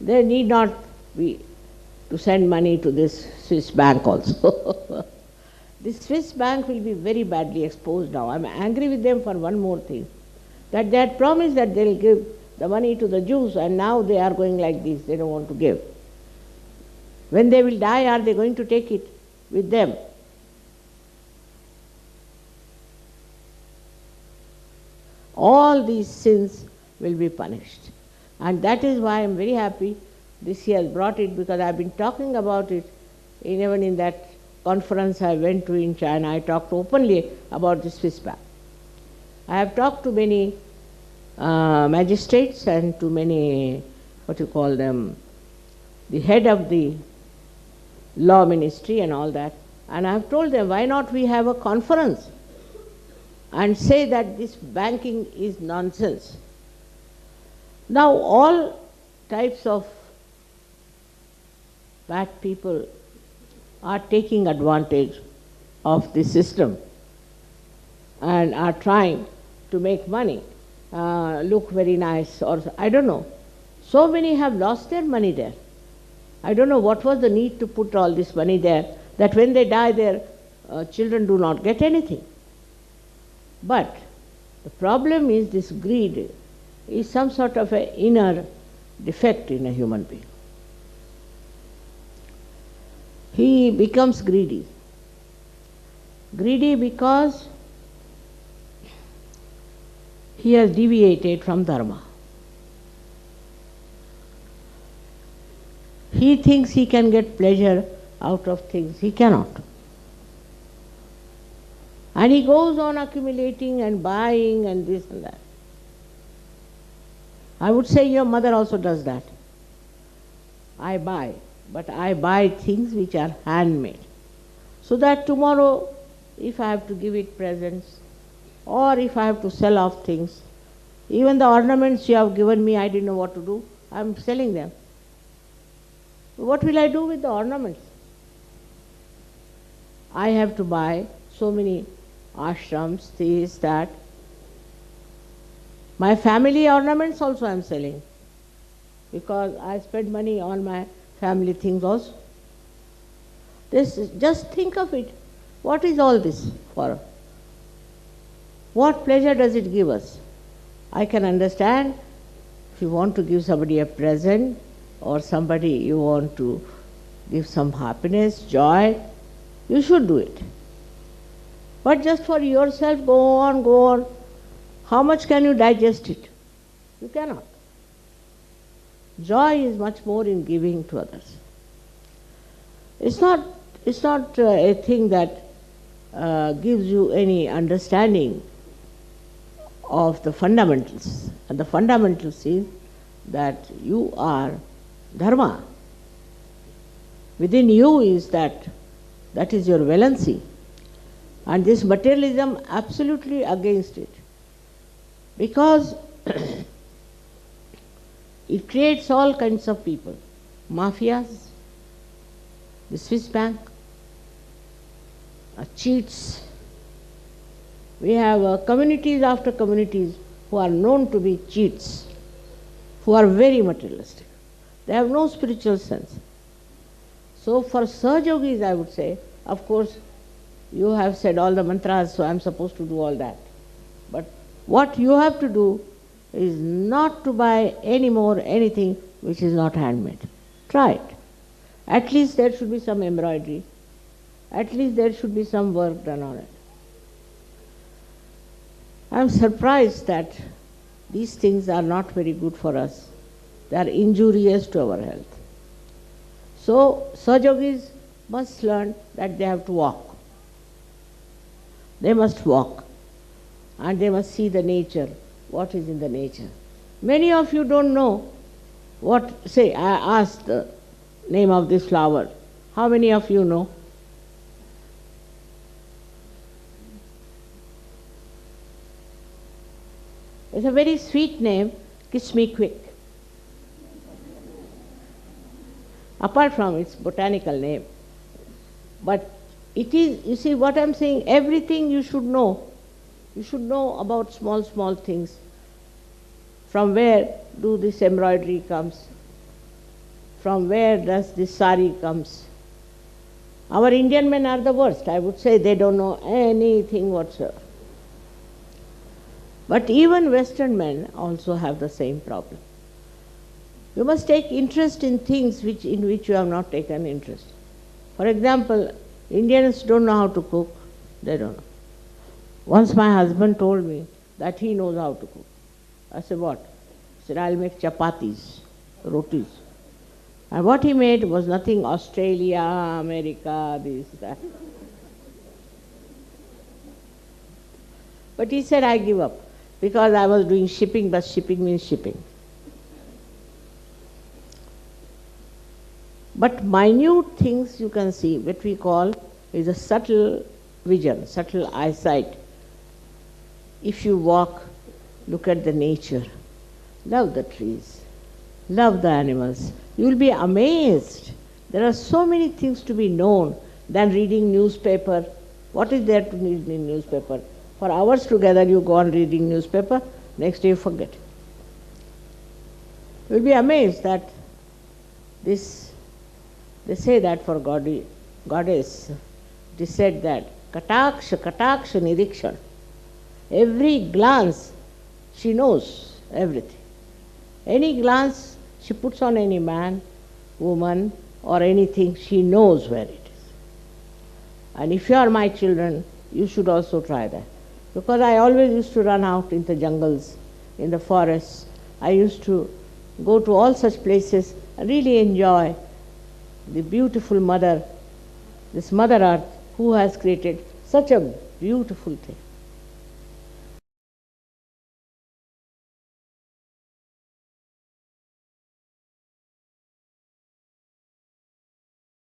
They need not be to send money to this Swiss bank also. This Swiss bank will be very badly exposed now. I'm angry with them for one more thing, that they had promised that they'll give the money to the Jews, and now they are going like this, they don't want to give. When they will die, are they going to take it with them? All these sins will be punished. And that is why I am very happy this year has brought it, because I have been talking about it even in that conference I went to in China. I talked openly about the Swiss bank. I have talked to many magistrates and to many, what you call them, the head of the law ministry and all that, and I have told them, why not we have a conference and say that this banking is nonsense. Now all types of bad people are taking advantage of the system and are trying to make money, look very nice, or I don't know. So many have lost their money there. I don't know what was the need to put all this money there, that when they die their children do not get anything. But the problem is this greed is some sort of an inner defect in a human being. He becomes greedy. Greedy because he has deviated from dharma. He thinks he can get pleasure out of things. He cannot. And he goes on accumulating and buying and this and that. I would say your mother also does that. I buy, but I buy things which are handmade, so that tomorrow if I have to give it presents or if I have to sell off things, even the ornaments you have given me, I didn't know what to do, I am selling them. What will I do with the ornaments? I have to buy so many ashrams, this, that. My family ornaments also I am selling, because I spend money on my family things also. Just think of it. What is all this for? What pleasure does it give us? I can understand if you want to give somebody a present, or somebody you want to give some happiness, joy, you should do it. But just for yourself, go on, go on. How much can you digest it? You cannot. Joy is much more in giving to others. It's not a thing that gives you any understanding of the fundamentals. And the fundamentals is that you are dharma. Within you is that is your valency. And this materialism absolutely against it. Because it creates all kinds of people. Mafias, the Swiss bank, cheats. We have communities after communities who are known to be cheats, who are very materialistic. They have no spiritual sense. So for Sahajogis, I would say, of course, you have said all the mantras, so I am supposed to do all that. But what you have to do is not to buy any more anything which is not handmade. Try it. At least there should be some embroidery. At least there should be some work done on it. I am surprised that these things are not very good for us. They are injurious to our health. So Sahajogis must learn that they have to walk. They must walk. And they must see the nature, what is in the nature. Many of you don't know what, say, I asked the name of this flower. How many of you know? It's a very sweet name, Kiss Me Quick. Apart from its botanical name. But it is, you see what I'm saying, everything you should know. You should know about small, small things. From where do this embroidery comes? from where does this sari comes. Our Indian men are the worst. I would say they don't know anything whatsoever. But even Western men also have the same problem. You must take interest in things in which you have not taken interest. For example, Indians don't know how to cook. They don't know. Once my husband told me that he knows how to cook. I said, what? He said, I'll make chapatis, rotis. And what he made was nothing Australia, America, this, that. But he said, I give up because I was doing shipping, but shipping means shipping. But minute things you can see, what we call is a subtle vision, subtle eyesight. If you walk, look at the nature, love the trees, love the animals. You will be amazed. There are so many things to be known than reading newspaper. What is there to read in newspaper? For hours together you go on reading newspaper, next day you forget. You will be amazed that this, they say that for goddess, it is said that Kataksha, Kataksha Nirikshan. Every glance, she knows everything. Any glance she puts on any man, woman, or anything, she knows where it is. And if you are my children, you should also try that. Because I always used to run out in the jungles, in the forests. I used to go to all such places and really enjoy the beautiful mother, this Mother Earth, who has created such a beautiful thing.